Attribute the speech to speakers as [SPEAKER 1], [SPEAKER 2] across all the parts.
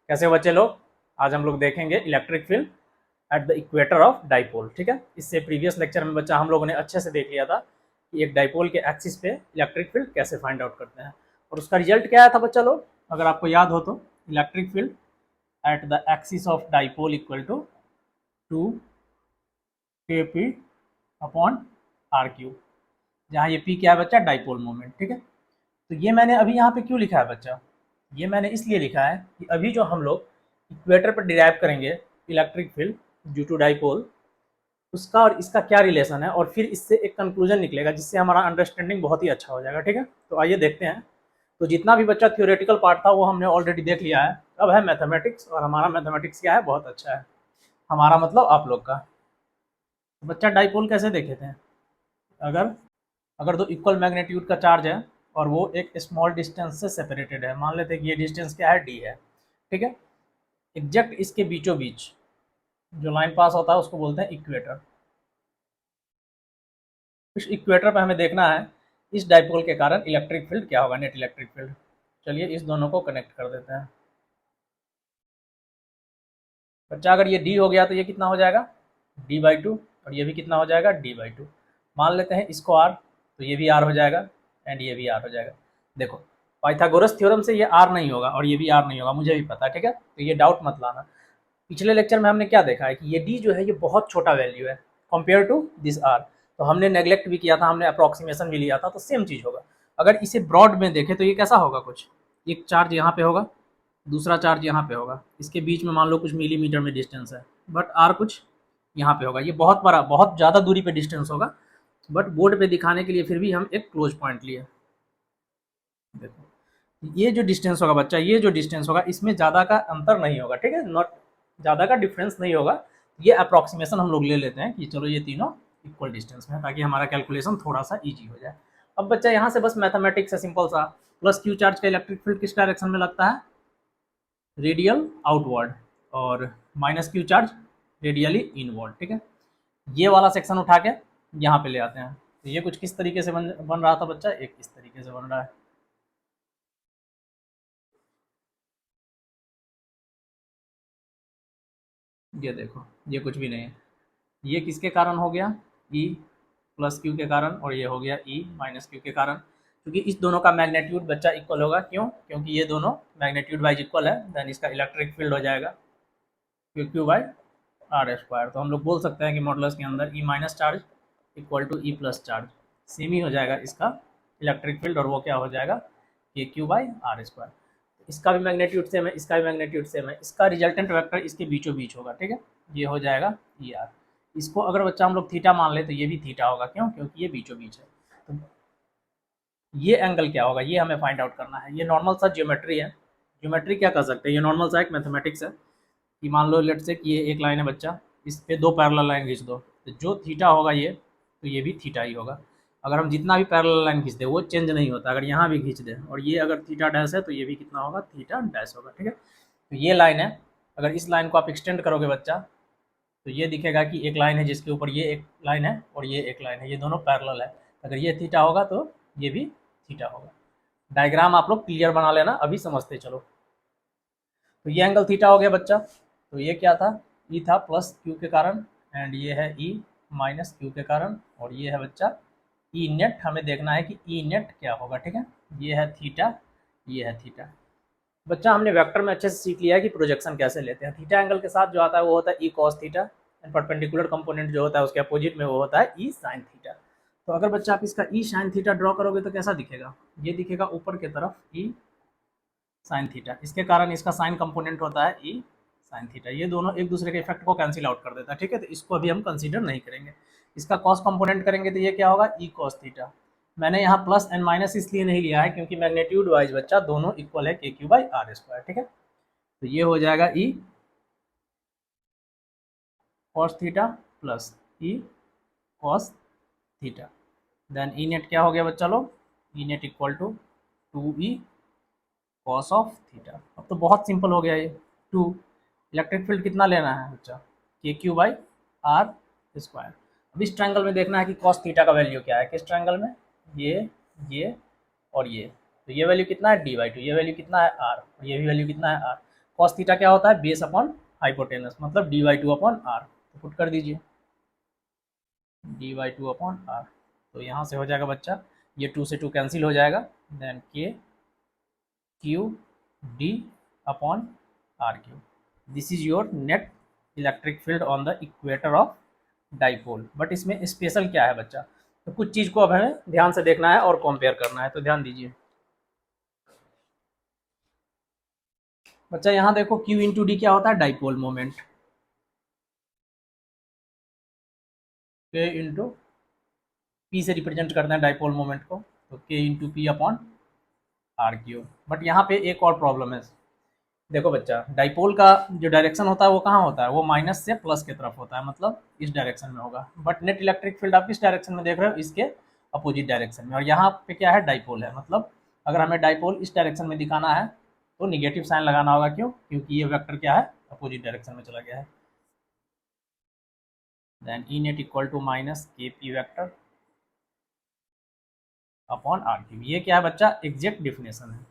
[SPEAKER 1] कैसे बच्चे लोग, आज हम लोग देखेंगे electric field at the equator of dipole. ठीक है, इससे प्रीवियस लेक्चर में बच्चा हम लोगों ने अच्छे से देख लिया था कि एक डाइपोल के एक्सिस पे इलेक्ट्रिक फील्ड कैसे फाइंड आउट करते हैं, और उसका रिजल्ट क्या आया था बच्चा लोग, अगर आपको याद हो तो। Electric field at the axis of dipole equal to 2 kp upon are cube, जहाँ ये पी क्या है बच्चा, डाइपोल मोमेंट। ठीक है, तो ये मैंने अभी यहाँ पे क्यों लिखा है बच्चा, ये मैंने इसलिए लिखा है कि अभी जो हम लोग इक्वेटर पर डिराइव करेंगे electric field due to dipole, उसका और इसका क्या रिलेशन है, और फिर इससे एक कंक्लूजन निकलेगा जिससे हमारा अंडरस्टैंडिंग बहुत ही अच्छा हो जाएगा। ठीक है, तो आइए देखते हैं। तो जितना भी बच्चा थ्योरेटिकल पार्ट था वो हमने ऑलरेडी देख लिया है, अब है मैथमेटिक्स, और हमारा मैथमेटिक्स क्या है, बहुत अच्छा है। हमारा मतलब आप लोग का। तो बच्चा डाइपोल कैसे देखे थे, अगर अगर दो इक्वल मैग्नीट्यूड का चार्ज है और वो एक स्मॉल डिस्टेंस से सेपरेटेड है, मान लेते हैं कि ये डिस्टेंस क्या है, डी है। ठीक है, एग्जैक्ट इसके बीचों बीच जो लाइन पास होता है उसको बोलते हैं इक्वेटर। इस इक्वेटर पर हमें देखना है इस डाइपोल के कारण इलेक्ट्रिक फील्ड क्या होगा, नेट इलेक्ट्रिक फील्ड। चलिए इस दोनों को कनेक्ट कर देते हैं। बच्चा अगर ये डी हो गया तो ये कितना हो जाएगा, d/2, और ये भी कितना हो जाएगा, d/2। मान लेते हैं इसको r, तो ये भी r हो जाएगा एंड ये भी r हो जाएगा। देखो पाइथागोरस थ्योरम से ये r नहीं होगा और ये भी r नहीं होगा, मुझे भी पता है। ठीक है, तो ये डाउट मत लाना। पिछले लेक्चर में हमने क्या देखा है कि ये d जो है ये बहुत छोटा वैल्यू है कंपेयर टू दिस r, तो हमने नेग्लेक्ट भी किया था, हमने अप्रोक्सीमेशन भी लिया था, तो सेम चीज़ होगा। अगर इसे ब्रॉड में देखें तो ये कैसा होगा, कुछ एक चार्ज यहाँ पे होगा, दूसरा चार्ज यहाँ पे होगा, इसके बीच में मान लो कुछ मिलीमीटर में डिस्टेंस है, बट आर कुछ यहाँ पे होगा। ये बहुत बड़ा, बहुत ज़्यादा दूरी पे डिस्टेंस होगा, बट बोर्ड पे दिखाने के लिए फिर भी हम एक क्लोज पॉइंट लिए। देखो ये जो डिस्टेंस होगा बच्चा, ये जो डिस्टेंस होगा इसमें ज़्यादा का अंतर नहीं होगा। ठीक है, नॉट ज़्यादा का डिफरेंस नहीं होगा। ये अप्रॉक्सीमेशन हम लोग ले लेते हैं कि चलो ये तीनों इक्वल डिस्टेंस में है, ताकि हमारा कैलकुलेशन थोड़ा सा ईजी हो जाए। अब बच्चा यहाँ से बस मैथमेटिक्स है सिंपल सा, प्लस क्यू चार्ज का इलेक्ट्रिक फील्ड किस डायरेक्शन में लगता है, रेडियल आउटवर्ड, और minus Q charge radially inward. ठीक है, ये वाला सेक्शन उठा के यहाँ पे ले आते हैं, तो ये कुछ किस तरीके से बन रहा था बच्चा, एक इस तरीके से बन रहा है। ये देखो ये कुछ भी नहीं है, ये किसके कारण हो गया, ई प्लस क्यू के कारण, और ये हो गया ई माइनस क्यू के कारण, क्योंकि इस दोनों का मैग्नीट्यूड बच्चा इक्वल होगा। क्यों, क्योंकि ये दोनों मैग्नीट्यूड वाइज इक्वल है, देन इसका इलेक्ट्रिक फील्ड हो जाएगा q q by r square. तो हम लोग बोल सकते हैं कि मॉडुलस के अंदर E minus charge equal to E plus charge, same ही हो जाएगा इसका इलेक्ट्रिक फील्ड, और वो क्या हो जाएगा, के क्यू बाई आर स्क्वायर। इसका भी मैग्नीट्यूड सेम है, इसका भी मैग्नीट्यूड सेम है, इसका रिजल्टेंट वेक्टर इसके बीचों बीच होगा। ठीक है, ये हो जाएगा ई आर। इसको अगर बच्चा हम लोग थीटा मान ले तो ये भी थीटा होगा, क्यों, क्योंकि ये बीचों बीच है। तो ये एंगल क्या होगा, ये हमें फाइंड आउट करना है। ये नॉर्मल सा ज्योमेट्री है, ज्योमेट्री क्या कर सकते हैं, ये नॉर्मल सा एक मैथमेटिक्स है कि मान लो लेट से कि ये एक लाइन है बच्चा, इस पे दो पैरेलल लाइन खींच दो, तो जो थीटा होगा ये, तो ये भी थीटा ही होगा। अगर हम जितना भी पैरेलल लाइन खींच दें वो चेंज नहीं होता, अगर यहाँ भी खींच दें और ये अगर थीटा डैश है तो ये भी कितना होगा, थीटा डैश होगा। ठीक है, तो ये लाइन है, अगर इस लाइन को आप एक्सटेंड करोगे बच्चा तो ये दिखेगा कि एक लाइन है जिसके ऊपर ये एक लाइन है और ये एक लाइन है, ये दोनों पैरेलल है। अगर ये थीटा होगा तो ये भी थीटा होगा। डायग्राम आप लोग क्लियर बना लेना, अभी समझते चलो। तो ये एंगल थीटा हो गया बच्चा, तो ये क्या था, ई था प्लस क्यू के कारण, एंड ये है ई माइनस क्यू के कारण, और ये है बच्चा ई नेट। हमें देखना है कि ई नेट क्या होगा। ठीक है, ये है थीटा, ये है थीटा। बच्चा हमने वेक्टर में अच्छे से सीख लिया है कि प्रोजेक्शन कैसे लेते हैं। थीटा एंगल के साथ जो आता है वो होता है ई cos theta, and perpendicular component जो होता है उसके अपोजिट में वो होता है ई साइन थीटा। तो अगर बच्चा आप इसका ई साइन थीटा ड्रॉ करोगे तो कैसा दिखेगा, ये दिखेगा ऊपर की तरफ ई साइन थीटा, इसके कारण इसका साइन कंपोनेंट होता है ई साइन थीटा। ये दोनों एक दूसरे के इफेक्ट को कैंसिल आउट कर देता है। ठीक है, तो इसको अभी हम कंसीडर नहीं करेंगे। इसका कॉस कंपोनेंट करेंगे तो ये क्या होगा, ई कॉस थीटा। मैंने यहाँ प्लस एंड माइनस इसलिए नहीं लिया है क्योंकि मैग्नीट्यूड वाइज बच्चा दोनों इक्वल है के क्यू बाई आर स्क्वायर। ठीक है, तो ये हो जाएगा E cos theta plus E cos theta, then E net क्या हो गया बच्चा लोग, E net equal to 2e cos of theta. अब तो बहुत सिंपल हो गया ये। 2 इलेक्ट्रिक फील्ड कितना लेना है बच्चा, के क्यू बाई आर स्क्वायर। अब इस ट्रायंगल में देखना है कि कॉस थीटा का वैल्यू क्या है, किस ट्रायंगल में, ये और ये। तो ये वैल्यू कितना है, d/2, ये वैल्यू कितना है r, और ये भी वैल्यू कितना है r। कॉस थीटा क्या होता है, बेस अपॉन हाइपोटेनस, मतलब dy2/r। तो पुट कर दीजिए dy2/r। तो यहाँ से हो जाएगा बच्चा, ये 2 से 2 कैंसिल हो जाएगा, then k q d/r3। This is your net electric field on the equator of dipole. But इसमें स्पेशल क्या है बच्चा, तो कुछ चीज़ को अब हमें ध्यान से देखना है और कंपेयर करना है, तो ध्यान दीजिए बच्चा। यहाँ देखो q इंटू डी क्या होता है, dipole moment, k into p से रिप्रेजेंट करते हैं डाइपोल मोमेंट को, तो k into p upon are cube. But यहाँ पे एक और प्रॉब्लम है, देखो बच्चा, डाइपोल का जो डायरेक्शन होता है वो कहाँ होता है, वो माइनस से प्लस की तरफ होता है, मतलब इस डायरेक्शन में होगा। बट नेट इलेक्ट्रिक फील्ड आप किस डायरेक्शन में देख रहे हो, इसके अपोजिट डायरेक्शन में। और यहाँ पे क्या है, डाइपोल है, मतलब अगर हमें डाइपोल इस डायरेक्शन में दिखाना है तो निगेटिव साइन लगाना होगा। क्यों, क्योंकि ये वेक्टर क्या है, अपोजिट डायरेक्शन में चला गया है। Then E net equal to minus K P vector upon are cube. ये क्या है बच्चा, एग्जैक्ट डिफिनेशन है,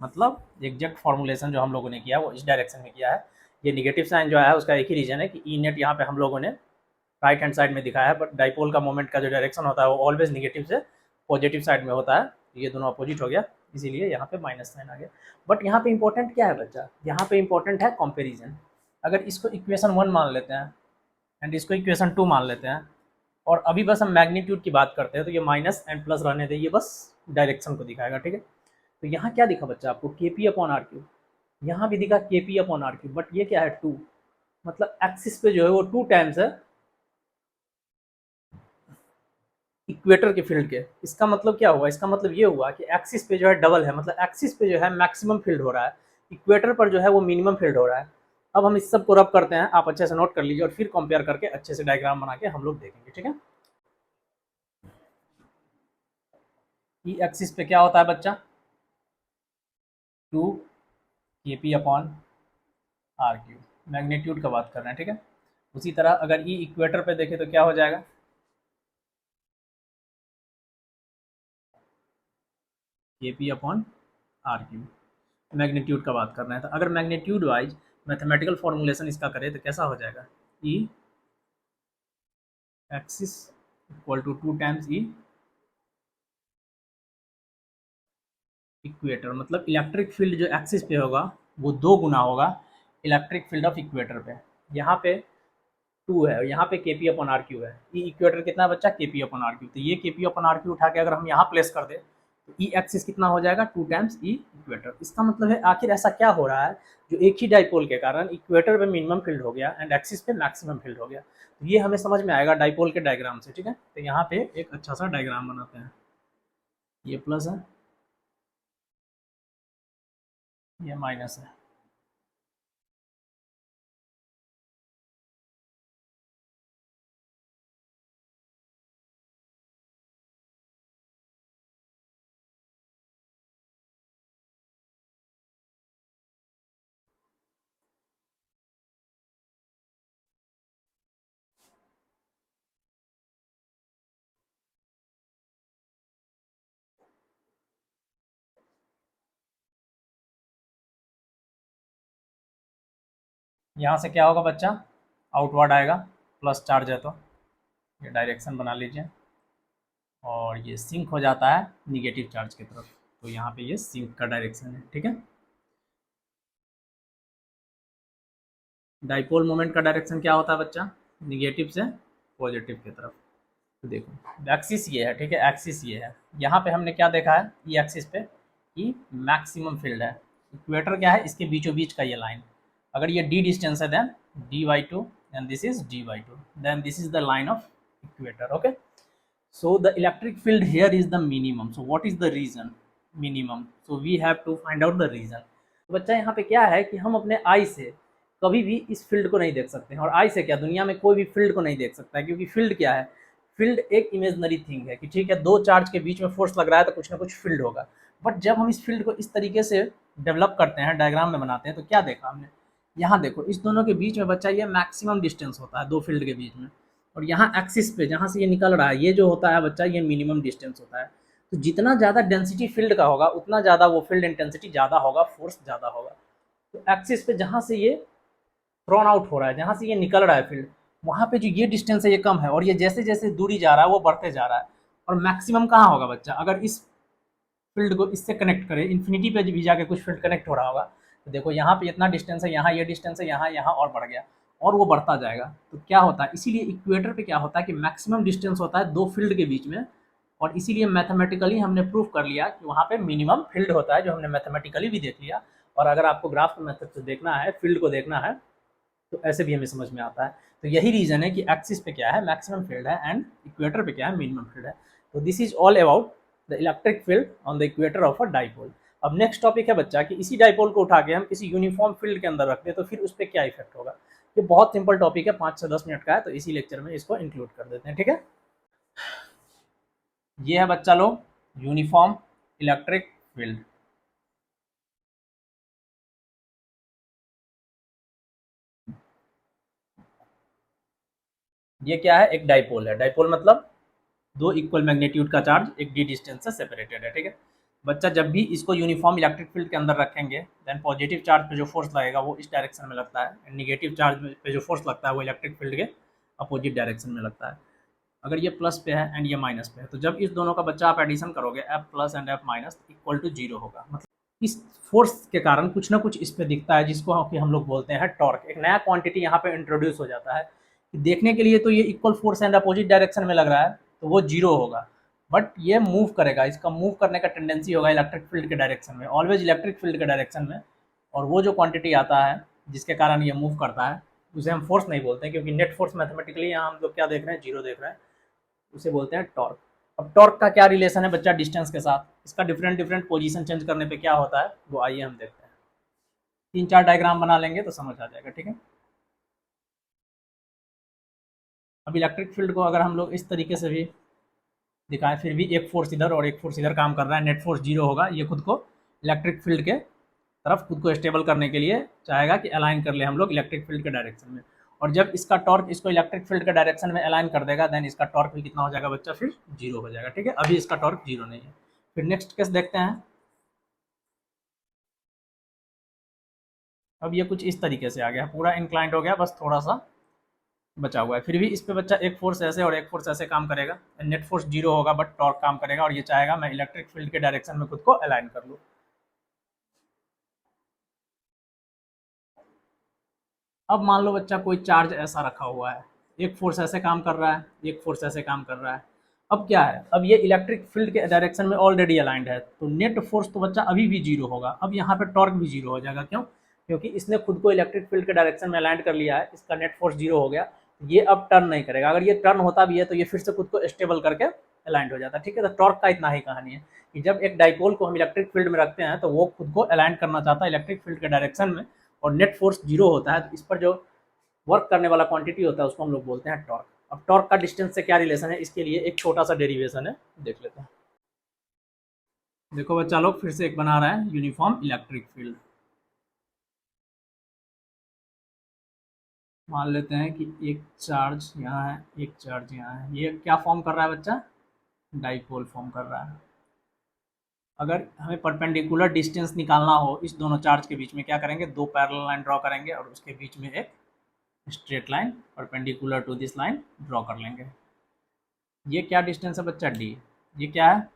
[SPEAKER 1] मतलब एग्जैक्ट फॉर्मुलेशन जो हम लोगों ने किया वो इस डायरेक्शन में किया है। ये निगेटिव साइन जो है उसका एक ही रीजन है कि ई नेट यहाँ पे हम लोगों ने राइट हैंड साइड में दिखाया है, बट डाइपोल का मोमेंट का जो डायरेक्शन होता है वो ऑलवेज निगेटिव से पॉजिटिव साइड में होता है। ये दोनों अपोजिट हो गया, इसीलिए यहाँ पे माइनस साइन आ गया। बट यहाँ पे इंपॉर्टेंट क्या है बच्चा, यहाँ पे इंपॉर्टेंट है कंपेरिजन। अगर इसको इक्वेशन 1 मान लेते हैं एंड इसको इक्वेशन 2 मान लेते हैं, और अभी बस हम मैग्नीट्यूड की बात करते हैं, तो ये माइनस एंड प्लस रहने दें, ये बस डायरेक्शन को दिखाएगा, ठीक है। तो यहाँ क्या दिखा बच्चा आपको, के पी अपॉन आर क्यूब, यहाँ भी दिखा k p upon are cube, but ये क्या है 2, मतलब एक्सिस पे जो है वो 2 टाइम्स है इक्वेटर के फील्ड के। इसका मतलब क्या हुआ, इसका मतलब ये हुआ कि एक्सिस पे जो है डबल है, मतलब एक्सिस पे जो है मैक्सिमम फील्ड हो रहा है, इक्वेटर पर जो है वो मिनिमम फील्ड हो रहा है। अब हम इस सब को रब करते हैं, आप अच्छे से नोट कर लीजिए और फिर कंपेयर करके अच्छे से डायग्राम बना के हम लोग देखेंगे, ठीक है। ई एक्सिस पे क्या होता है बच्चा, 2 k p upon are cube, magnitude का बात कर रहे हैं, ठीक है। उसी तरह अगर ई इक्वेटर पे देखें तो क्या हो जाएगा, k p upon are cube, magnitude का बात कर रहे हैं। तो अगर मैग्नीट्यूड वाइज मैथमेटिकल फॉर्मुलेशन इसका करें तो कैसा हो जाएगा, E axis equal to 2 times E equator, मतलब इलेक्ट्रिक फील्ड जो एक्सिस पे होगा वो 2 गुना होगा इलेक्ट्रिक फील्ड ऑफ इक्वेटर पे। यहाँ पे 2 है, यहाँ पे के पी अपॉन आर क्यू है। ई इक्वेटर कितना बच्चा, के पी अपॉन आर क्यू। तो ये के पी अपॉन आर क्यू उठा के अगर हम यहाँ प्लेस कर दें तो ई एक्सिस कितना हो जाएगा, 2 टाइम्स ई इक्वेटर। इसका मतलब है आखिर ऐसा क्या हो रहा है जो एक ही डाइपोल के कारण इक्वेटर पे मिनिमम फील्ड हो गया एंड एक्सिस पे मैक्सिमम फील्ड हो गया। तो ये हमें समझ में आएगा डाइपोल के डायग्राम से, ठीक है। तो यहाँ पे एक अच्छा सा डायग्राम बनाते हैं, ये प्लस है, ये माइनस है। यहाँ से क्या होगा बच्चा, आउटवर्ड आएगा, प्लस चार्ज है तो ये डायरेक्शन बना लीजिए, और ये सिंक हो जाता है निगेटिव चार्ज की तरफ, तो यहाँ पे ये सिंक का डायरेक्शन है, ठीक है। डाइपोल मोमेंट का डायरेक्शन क्या होता है बच्चा, निगेटिव से पॉजिटिव की तरफ। तो देखो एक्सिस ये है, ठीक है, एक्सिस ये है। यहाँ पे हमने क्या देखा है, ई एक्सिस पे ई मैक्सिमम फील्ड है, इक्वेटर क्या है, इसके बीचों बीच का ये लाइन। अगर ये डी डिस्टेंस है then dy2 and this is dy2, then this is the line of equator, okay. So the electric field here is the minimum. So what is the reason? Minimum. So we have to find out the reason. तो बच्चा यहाँ पे क्या है कि हम अपने आई से कभी भी इस फील्ड को नहीं देख सकते हैं, और आई से क्या दुनिया में कोई भी फील्ड को नहीं देख सकता है, क्योंकि फील्ड क्या है, फील्ड एक इमेजनरी थिंग है कि ठीक है 2 चार्ज के बीच में फोर्स लग रहा है तो कुछ ना कुछ फील्ड होगा। बट जब हम इस फील्ड को इस तरीके से डेवलप करते हैं, डायग्राम में बनाते हैं, तो क्या देखा हमने, यहाँ देखो इस दोनों के बीच में बच्चा ये मैक्सिमम डिस्टेंस होता है 2 फील्ड के बीच में, और यहाँ एक्सिस पे जहाँ से ये निकल रहा है ये जो होता है बच्चा ये मिनिमम डिस्टेंस होता है। तो जितना ज़्यादा डेंसिटी फील्ड का होगा उतना ज़्यादा वो फील्ड इंटेंसिटी ज़्यादा होगा, फोर्स ज़्यादा होगा। तो एक्सिस पे जहाँ से ये थ्रोन आउट हो रहा है, जहाँ से ये निकल रहा है फील्ड, वहाँ पे जो ये डिस्टेंस है ये कम है, और ये जैसे जैसे दूरी जा रहा है वो बढ़ते जा रहा है। और मैक्सिमम कहाँ होगा बच्चा, अगर इस फील्ड को इससे कनेक्ट करें, इन्फिनिटी पे भी जाके कुछ फील्ड कनेक्ट हो रहा होगा, तो देखो यहाँ पे इतना डिस्टेंस है, यहाँ ये डिस्टेंस है, यहाँ और बढ़ गया, और वो बढ़ता जाएगा। तो क्या होता है, इसीलिए इक्वेटर पे क्या होता है कि मैक्सिमम डिस्टेंस होता है दो फील्ड के बीच में, और इसीलिए मैथमेटिकली हमने प्रूव कर लिया कि वहाँ पे मिनिमम फील्ड होता है, जो हमने मैथमेटिकली भी देख लिया। और अगर आपको ग्राफ मेथड से देखना है, फील्ड को देखना है, तो ऐसे भी हमें समझ में आता है। तो यही रीज़न है कि एक्सिस पे क्या है, मैक्सिमम फील्ड है, एंड इक्वेटर पे क्या है, मिनिमम फील्ड है। तो this is all about the electric field on the equator of a dipole. अब नेक्स्ट टॉपिक है बच्चा कि इसी डाइपोल को उठा के हम किसी यूनिफॉर्म फील्ड के अंदर रखते हैं तो फिर उस पर क्या इफेक्ट होगा। ये बहुत सिंपल टॉपिक है, 5 से 10 मिनट का है, तो इसी लेक्चर में इसको इंक्लूड कर देते हैं, ठीक है। ये है बच्चा लोग यूनिफॉर्म इलेक्ट्रिक फील्ड। ये क्या है, एक डाइपोल है। डाइपोल मतलब दो इक्वल मैग्नीट्यूड का चार्ज एक डी डिस्टेंस से सेपरेटेड है, ठीक है। बच्चा जब भी इसको यूनिफॉर्म इलेक्ट्रिक फील्ड के अंदर रखेंगे, देन पॉजिटिव चार्ज पे जो फोर्स लगेगा वो इस डायरेक्शन में लगता है, एंड निगेटिव चार्ज पे जो फोर्स लगता है वो इलेक्ट्रिक फील्ड के अपोजिट डायरेक्शन में लगता है। अगर ये प्लस पे है एंड ये माइनस पे है, तो जब इस दोनों का बच्चा आप एडिशन करोगे, F plus and F minus equal to zero होगा। मतलब इस फोर्स के कारण कुछ ना कुछ इस पे दिखता है, जिसको हम लोग बोलते हैं टॉर्क। एक नया क्वांटिटी यहाँ पे इंट्रोड्यूस हो जाता है। देखने के लिए तो ये equal force and opposite direction में लग रहा है, तो वो जीरो होगा, बट ये मूव करेगा, इसका मूव करने का टेंडेंसी होगा इलेक्ट्रिक फील्ड के डायरेक्शन में, ऑलवेज इलेक्ट्रिक फील्ड के डायरेक्शन में। और वो जो क्वांटिटी आता है जिसके कारण ये मूव करता है, उसे हम फोर्स नहीं बोलते हैं, क्योंकि नेट फोर्स मैथमेटिकली यहाँ हम लोग क्या देख रहे हैं, जीरो देख रहे हैं, उसे बोलते हैं टॉर्क। अब टॉर्क का क्या रिलेशन है बच्चा डिस्टेंस के साथ, इसका डिफरेंट डिफरेंट पोजीशन चेंज करने पे क्या होता है वो आइए हम देखते हैं। 3-4 डायग्राम बना लेंगे तो समझ आ जाएगा, ठीक है। अब इलेक्ट्रिक फील्ड को अगर हम लोग इस तरीके से भी दिखाएं, फिर भी एक फोर्स इधर और एक फोर्स इधर काम कर रहा है, नेट फोर्स जीरो होगा, ये खुद को इलेक्ट्रिक फील्ड के तरफ खुद को स्टेबल करने के लिए चाहेगा कि अलाइन कर ले हम लोग इलेक्ट्रिक फील्ड के डायरेक्शन में। और जब इसका टॉर्क इसको इलेक्ट्रिक फील्ड के डायरेक्शन में अलाइन कर देगा, देन इसका टॉर्क भी कितना हो जाएगा बच्चा, फिर जीरो हो जाएगा, ठीक है। अभी इसका टॉर्क जीरो नहीं है। फिर नेक्स्ट केस देखते हैं। अब ये कुछ इस तरीके से आ गया, पूरा इंक्लाइंड हो गया, बस थोड़ा सा बचा हुआ है। फिर भी इस पे बच्चा एक फोर्स ऐसे और एक फोर्स ऐसे काम करेगा, नेट फोर्स जीरो होगा बट टॉर्क काम करेगा, और ये चाहेगा मैं इलेक्ट्रिक फील्ड के डायरेक्शन में खुद को अलाइन कर लूँ। अब मान लो बच्चा कोई चार्ज ऐसा रखा हुआ है, एक फोर्स ऐसे काम कर रहा है, एक फोर्स ऐसे काम कर रहा है। अब क्या है, अब ये इलेक्ट्रिक फील्ड के डायरेक्शन में ऑलरेडी अलाइंड है, तो नेट फोर्स तो बच्चा अभी भी जीरो होगा। अब यहाँ पे टॉर्क भी जीरो हो जाएगा, क्यों, क्योंकि इसने खुद को इलेक्ट्रिक फील्ड के डायरेक्शन में अलाइंड कर लिया है, इसका नेट फोर्स जीरो हो गया। ये अब टर्न नहीं करेगा, अगर ये टर्न होता भी है तो ये फिर से खुद को स्टेबल करके अलाइंड हो जाता है, ठीक है। तो टॉर्क का इतना ही कहानी है कि जब एक डाइपोल को हम इलेक्ट्रिक फील्ड में रखते हैं तो वो खुद को अलाइन करना चाहता है इलेक्ट्रिक फील्ड के डायरेक्शन में, और नेट फोर्स जीरो होता है, तो इस पर जो वर्क करने वाला क्वांटिटी होता है उसको हम लोग बोलते हैं टॉर्क। अब टॉर्क का डिस्टेंस से क्या रिलेशन है, इसके लिए एक छोटा सा डेरिवेशन है, देख लेते हैं। देखो बच्चा लोग फिर से एक बना रहा है यूनिफॉर्म इलेक्ट्रिक फील्ड। मान लेते हैं कि एक चार्ज यहाँ है, एक चार्ज यहाँ है, ये क्या फॉर्म कर रहा है बच्चा, डाइपोल फॉर्म कर रहा है। अगर हमें परपेंडिकुलर डिस्टेंस निकालना हो इस दोनों चार्ज के बीच में, क्या करेंगे, दो पैरेलल लाइन ड्रॉ करेंगे और उसके बीच में एक straight line perpendicular to this line draw कर लेंगे। ये क्या डिस्टेंस है बच्चा, डी। ये क्या है,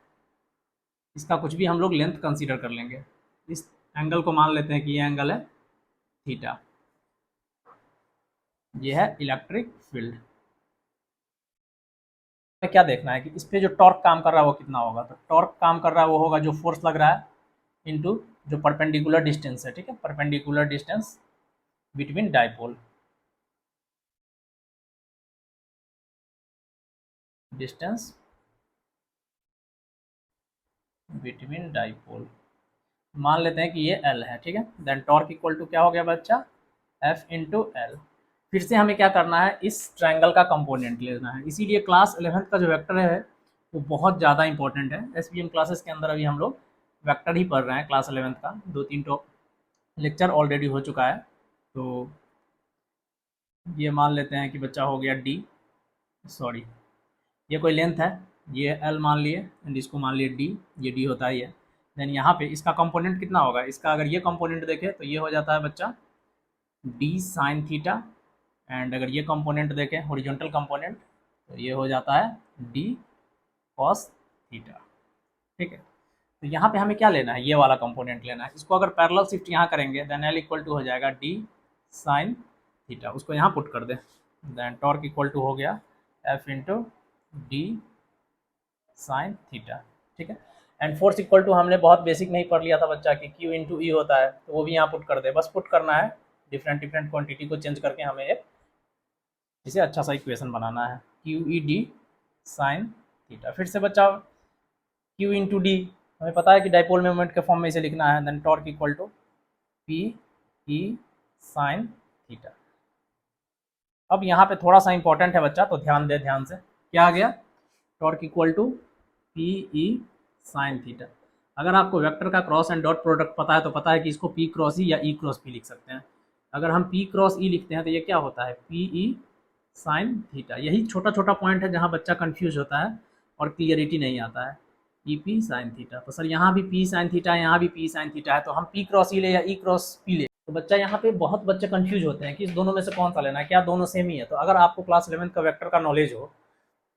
[SPEAKER 1] इसका कुछ भी हम लोग लेंथ कंसीडर कर लेंगे। इस एंगल को मान लेते हैं कि ये एंगल है थीटा। ये है इलेक्ट्रिक फील्ड। क्या देखना है कि इस पे जो टॉर्क काम कर रहा है वो कितना होगा, तो टॉर्क काम कर रहा है वो होगा जो फोर्स लग रहा है इनटू जो परपेंडिकुलर डिस्टेंस है, ठीक है, perpendicular distance between dipole, distance between dipole. मान लेते हैं कि ये एल है, ठीक है। देन टॉर्क इक्वल टू क्या हो गया बच्चा, एफ इंटू एल। फिर से हमें क्या करना है, इस ट्रायंगल का कंपोनेंट लेना है, इसीलिए क्लास 11th का जो वेक्टर है वो बहुत ज़्यादा इंपॉर्टेंट है। एसवीएम क्लासेस के अंदर अभी हम लोग वेक्टर ही पढ़ रहे हैं, क्लास 11th का 2-3 तो लेक्चर ऑलरेडी हो चुका है। तो ये मान लेते हैं कि बच्चा हो गया डी, सॉरी ये कोई लेंथ है, ये एल मान लिए एंड इसको मान लिए डी, ये डी होता ही है। देन यहाँ पे इसका कंपोनेंट कितना होगा, इसका अगर ये कंपोनेंट देखें तो ये हो जाता है बच्चा डी साइन थीटा, एंड अगर ये कंपोनेंट देखें हॉरिजॉन्टल कंपोनेंट तो ये हो जाता है डी कॉस थीटा। ठीक है, तो यहाँ पे हमें क्या लेना है, ये वाला कंपोनेंट लेना है। इसको अगर पैरेलल शिफ्ट यहाँ करेंगे देन एल इक्वल टू हो जाएगा डी साइन थीटा, उसको यहाँ पुट कर दें, देन टॉर्क इक्वल टू हो गया F into D sine theta. ठीक है, एंड फोर्स इक्वल टू हमने बहुत बेसिक में ही पढ़ लिया था बच्चा कि क्यू इंटू ई होता है, तो वो भी यहाँ पुट कर दे, बस पुट करना है, डिफरेंट डिफरेंट क्वांटिटी को चेंज करके हमें एक इसे अच्छा सा इक्वेशन बनाना है, Q E D sine theta. फिर से बच्चा क्यू इंटू डी हमें पता है कि डाइपोल मोमेंट के फॉर्म में इसे लिखना है, then torque equal to p E sine theta. अब यहाँ पे थोड़ा सा इंपॉर्टेंट है बच्चा, तो ध्यान दे, ध्यान से, क्या आ गया, torque equal to p E sine theta. अगर आपको वेक्टर का क्रॉस एंड डॉट प्रोडक्ट पता है तो पता है कि इसको पी क्रॉस ई या ई क्रॉस पी लिख सकते हैं। अगर हम पी क्रॉस ई लिखते हैं तो ये क्या होता है, पी ई साइन थीटा। यही छोटा छोटा पॉइंट है जहाँ बच्चा कंफ्यूज होता है और क्लियरिटी नहीं आता है, ई पी साइन थीटा। तो सर यहाँ भी पी साइन थीटा है, यहाँ भी पी साइन थीटा है, तो हम पी क्रॉस ई ले या ई क्रॉस पी ले। तो बच्चा यहाँ पे बहुत बच्चे कंफ्यूज होते हैं कि इस दोनों में से कौन सा लेना है, क्या दोनों सेम ही है। तो अगर आपको क्लास 11 का वेक्टर का नॉलेज हो,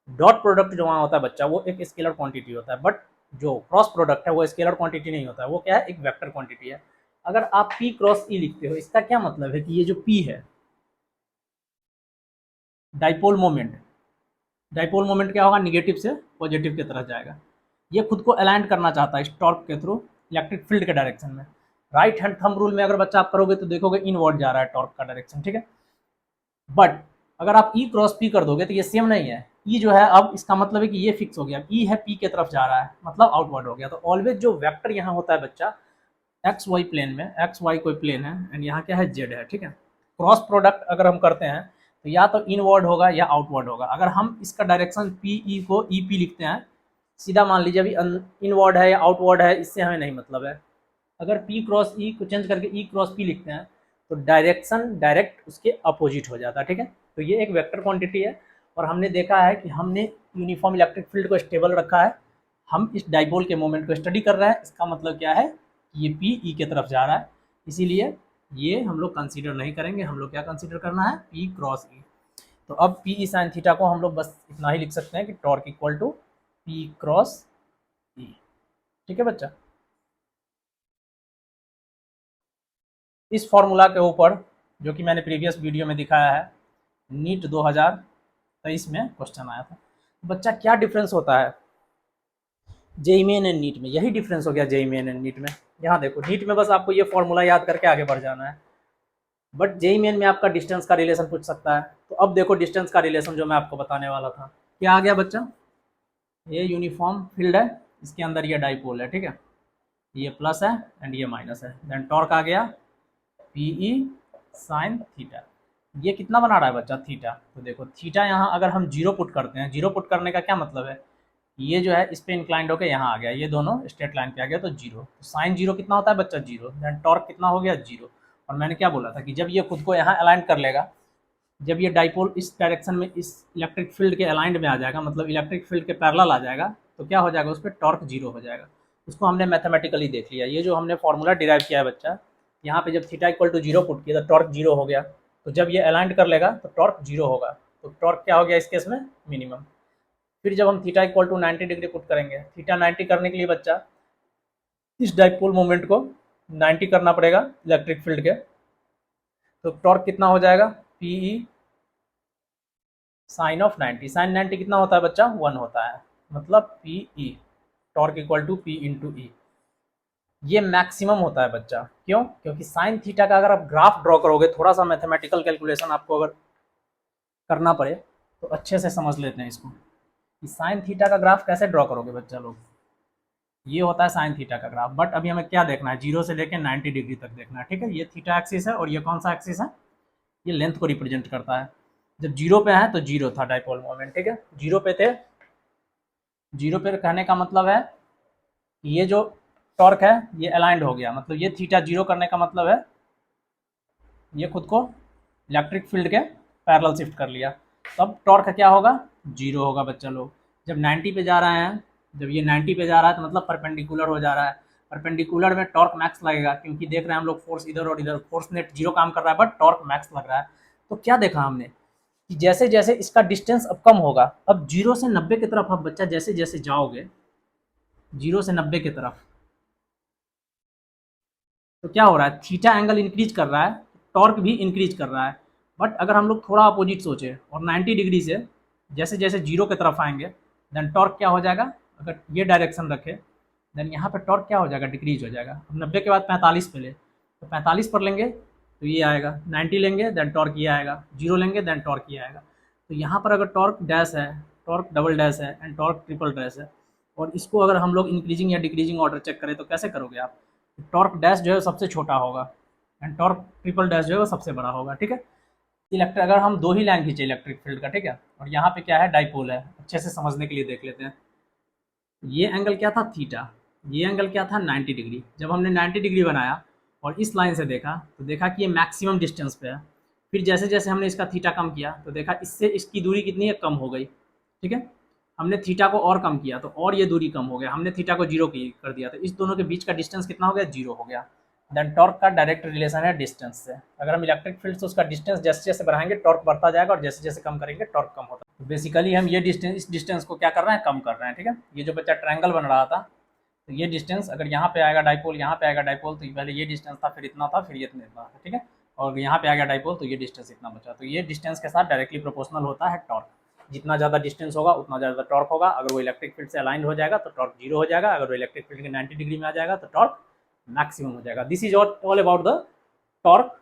[SPEAKER 1] डॉट प्रोडक्ट जो वहाँ होता है बच्चा वो एक स्केलर क्वांटिटी होता है, बट जो क्रॉस प्रोडक्ट है वो स्केलर क्वांटिटी नहीं होता है, वो क्या है, एक वेक्टर क्वांटिटी है। अगर आप पी क्रॉस ई लिखते हो, इसका क्या मतलब है कि ये जो पी है डाइपोल मोमेंट, डाइपोल मोमेंट क्या होगा, निगेटिव से पॉजिटिव की तरफ जाएगा। ये खुद को अलाइन करना चाहता है इस टॉर्क के थ्रू इलेक्ट्रिक फील्ड के डायरेक्शन में। राइट हैंड थंब रूल में अगर बच्चा आप करोगे तो देखोगे इनवर्ड जा रहा है टॉर्क का डायरेक्शन। ठीक है, बट अगर आप ई क्रॉस पी कर दोगे तो ये सेम नहीं है। ई जो है अब इसका मतलब है कि ये फिक्स हो गया, ई है पी के तरफ जा रहा है, मतलब आउटवर्ड हो गया। तो ऑलवेज जो वेक्टर यहाँ होता है बच्चा एक्स वाई प्लेन में, एक्स वाई कोई प्लेन है एंड यहाँ क्या है, जेड है। ठीक है, क्रॉस प्रोडक्ट अगर हम करते हैं तो या तो इनवर्ड होगा या आउटवर्ड होगा। अगर हम इसका डायरेक्शन पी ई को ई पी लिखते हैं, सीधा मान लीजिए अभी इनवर्ड है या आउटवर्ड है, इससे हमें नहीं मतलब है। अगर पी क्रॉस ई को चेंज करके ई क्रॉस पी लिखते हैं तो डायरेक्शन डायरेक्ट उसके अपोजिट हो जाता है। ठीक है, तो ये एक वेक्टर क्वांटिटी है और हमने देखा है कि हमने यूनिफॉर्म इलेक्ट्रिक फील्ड को स्टेबल रखा है। हम इस डाइपोल के मोमेंट को स्टडी कर रहे हैं, इसका मतलब क्या है, ये पी ई के तरफ जा रहा है, इसीलिए ये हम लोग कंसीडर नहीं करेंगे। हम लोग क्या कंसीडर करना है, पी क्रॉस ई। तो अब पी ई साइन थीटा को हम लोग बस इतना ही लिख सकते हैं कि torque equal to P cross E. ठीक है बच्चा, इस फॉर्मूला के ऊपर जो कि मैंने प्रीवियस वीडियो में दिखाया है, नीट 2023 में क्वेश्चन आया था। बच्चा क्या डिफरेंस होता है जेईई मेन एंड नीट में, यही डिफरेंस हो गया जेईई मेन एंड नीट में। यहाँ देखो, नीट में बस आपको ये फॉर्मूला याद करके आगे बढ़ जाना है, बट जेईई मेन में आपका डिस्टेंस का रिलेशन पूछ सकता है। तो अब देखो डिस्टेंस का रिलेशन जो मैं आपको बताने वाला था, क्या आ गया बच्चा, ये यूनिफॉर्म फील्ड है, इसके अंदर ये डाइपोल है। ठीक है, ये प्लस है एंड ये माइनस है, देन टॉर्क आ गया पी ई साइन थीटा। ये कितना बना रहा है बच्चा, थीटा। तो देखो थीटा यहाँ अगर हम जीरो पुट करते हैं, जीरो पुट करने का क्या मतलब है, ये जो है इस पे इंक्लाइंड होकर यहाँ आ गया, ये दोनों स्ट्रेट लाइन पे आ गया, तो जीरो। तो साइन जीरो कितना होता है बच्चा, जीरो। देन टॉर्क कितना हो गया, जीरो। और मैंने क्या बोला था कि जब ये खुद को यहाँ अलाइन कर लेगा, जब ये डाइपोल इस डायरेक्शन में इस इलेक्ट्रिक फील्ड के अलाइंड में आ जाएगा, मतलब इलेक्ट्रिक फील्ड के पैरेलल आ जाएगा, तो क्या हो जाएगा, उस पर टॉर्क जीरो हो जाएगा। उसको हमने मैथमेटिकली देख लिया, ये जो हमने फॉर्मूला डिराइव किया है बच्चा, यहाँ पे जब theta equal to zero put किया तो टॉर्क जीरो हो गया। तो जब ये अलाइंड कर लेगा तो टॉर्क जीरो होगा, तो टॉर्क क्या हो गया इस केस में, मिनिमम। फिर जब हम theta equal to 90 degree put करेंगे, थीटा 90 करने के लिए बच्चा इस डाइपोल मोमेंट को 90 करना पड़ेगा इलेक्ट्रिक फील्ड के, तो टॉर्क कितना हो जाएगा, P E sine of 90। Sine 90 कितना होता है बच्चा, 1 होता है, मतलब P E, torque equal to P into E. ये मैक्सिमम होता है बच्चा, क्यों, क्योंकि साइन थीटा का अगर आप ग्राफ ड्रॉ करोगे, थोड़ा सा मैथमेटिकल कैलकुलेशन आपको अगर करना पड़े तो अच्छे से समझ लेते हैं इसको कि साइन थीटा का ग्राफ कैसे ड्रॉ करोगे बच्चा लोग। ये होता है साइन थीटा का ग्राफ, बट अभी हमें क्या देखना है, जीरो से लेकर 90 डिग्री तक देखना है। ठीक है, ये थीटा एक्सिस है और ये कौन सा एक्सिस है, ये लेंथ को रिप्रेजेंट करता है। जब जीरो पे है तो जीरो था डाइपोल मोमेंट। ठीक है, जीरो पे थे, जीरो पे कहने का मतलब है कि ये जो टॉर्क है ये अलाइंड हो गया, मतलब ये थीटा जीरो करने का मतलब है ये खुद को इलेक्ट्रिक फील्ड के पैरेलल शिफ्ट कर लिया। तब टॉर्क क्या होगा, जीरो होगा बच्चा लोग। जब 90 पे जा रहे हैं, जब ये 90 पे जा रहा है तो मतलब परपेंडिकुलर हो जा रहा है, परपेंडिकुलर में टॉर्क मैक्स लगेगा, क्योंकि देख रहे हैं हम लोग फोर्स इधर और इधर, फोर्स नेट जीरो काम कर रहा है बट टॉर्क मैक्स लग रहा है। तो क्या देखा हमने कि जैसे जैसे इसका डिस्टेंस अब कम होगा, अब 0 से 90 की तरफ अब बच्चा जैसे जैसे जाओगे 0 से 90 की तरफ, तो क्या हो रहा है, थीटा एंगल इंक्रीज कर रहा है, टॉर्क भी इंक्रीज कर रहा है। बट अगर हम लोग थोड़ा अपोजिट सोचे और 90 डिग्री से जैसे जैसे जीरो की तरफ आएंगे, देन टॉर्क क्या हो जाएगा, अगर ये डायरेक्शन रखे देन यहाँ पे टॉर्क क्या हो जाएगा, डिक्रीज हो जाएगा। अब 90 के बाद 45 पे ले, तो 45 पर लेंगे तो ये आएगा, 90 लेंगे देन टॉर्क ये आएगा, जीरो लेंगे देन टॉर्क ये आएगा। तो यहाँ पर अगर टॉर्क डैश है, टॉर्क डबल डैश है एंड टॉर्क ट्रिपल डैश है, और इसको अगर हम लोग इंक्रीजिंग या डिक्रीजिंग ऑर्डर चेक करें तो कैसे करोगे आप, टॉर्क डैश जो है सबसे छोटा होगा एंड टॉर्क ट्रिपल डैश जो है वो सबसे बड़ा होगा। ठीक है, इलेक्ट्रिक अगर हम दो ही लाइन खींचे इलेक्ट्रिक फील्ड का, ठीक है, और यहाँ पे क्या है, डाइपोल है, अच्छे से समझने के लिए देख लेते हैं। ये एंगल क्या था, थीटा, ये एंगल क्या था, 90 डिग्री। जब हमने 90 डिग्री बनाया और इस लाइन से देखा तो देखा कि ये मैक्सिमम डिस्टेंस पे है। फिर जैसे जैसे हमने इसका थीटा कम किया तो देखा इससे इसकी दूरी कितनी है, कम हो गई। ठीक है, हमने थीटा को और कम किया तो और ये दूरी कम हो गया, हमने थीटा को जीरो कर दिया तो इस दोनों के बीच का डिस्टेंस कितना हो गया, जीरो हो गया। देन टॉर्क का डायरेक्ट रिलेशन है डिस्टेंस से। अगर हम इलेक्ट्रिक फील्ड से उसका डिस्टेंस जैसे जैसे बढ़ाएंगे टॉर्क बढ़ता जाएगा और जैसे जैसे कम करेंगे टॉर्क कम होता है। तो बेसिकली हम ये डिस्टेंस, इस डिस्टेंस को क्या कर रहे हैं, कम कर रहे हैं। ठीक है, ये जो बच्चा ट्रायंगल बन रहा था, तो ये डिस्टेंस अगर यहाँ पे आएगा डाइपोल, यहाँ पे आएगा डाइपोल, तो पहले ये डिस्टेंस था, फिर इतना था, फिर ये इतना था। ठीक है, और यहाँ पे आ गया डाइपोल तो ये डिस्टेंस इतना बचा। तो ये डिस्टेंस के साथ डायरेक्टली प्रोपोर्शनल होता है टॉर्क। जितना ज़्यादा डिस्टेंस होगा उतना ज़्यादा टॉर्क होगा। अगर वो इलेक्ट्रिक फील्ड से अलाइन हो जाएगा तो टॉर्क जीरो हो जाएगा, अगर वो इलेक्ट्रिक फील्ड के 90 डिग्री में आ जाएगा तो टॉर्क मैक्सिमम हो जाएगा। This is all about the torque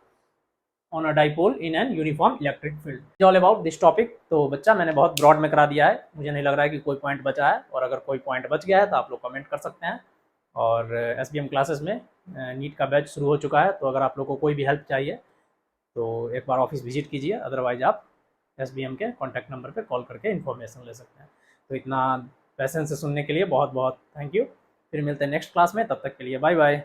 [SPEAKER 1] on a dipole in an uniform electric field. All about this topic. तो बच्चा मैंने बहुत ब्रॉड में करा दिया है, मुझे नहीं लग रहा है कि कोई पॉइंट बचा है, और अगर कोई पॉइंट बच गया है तो आप लोग कमेंट कर सकते हैं। और SBM क्लासेस में नीट का बैच शुरू हो चुका है, तो अगर आप लोग को कोई भी हेल्प चाहिए तो एक बार ऑफिस विजिट कीजिए, अदरवाइज आप SBM के कॉन्टैक्ट नंबर पे कॉल करके इन्फॉर्मेशन ले सकते हैं। तो इतना पैसेंस से सुनने के लिए बहुत बहुत थैंक यू। फिर मिलते हैं नेक्स्ट क्लास में, तब तक के लिए बाय बाय।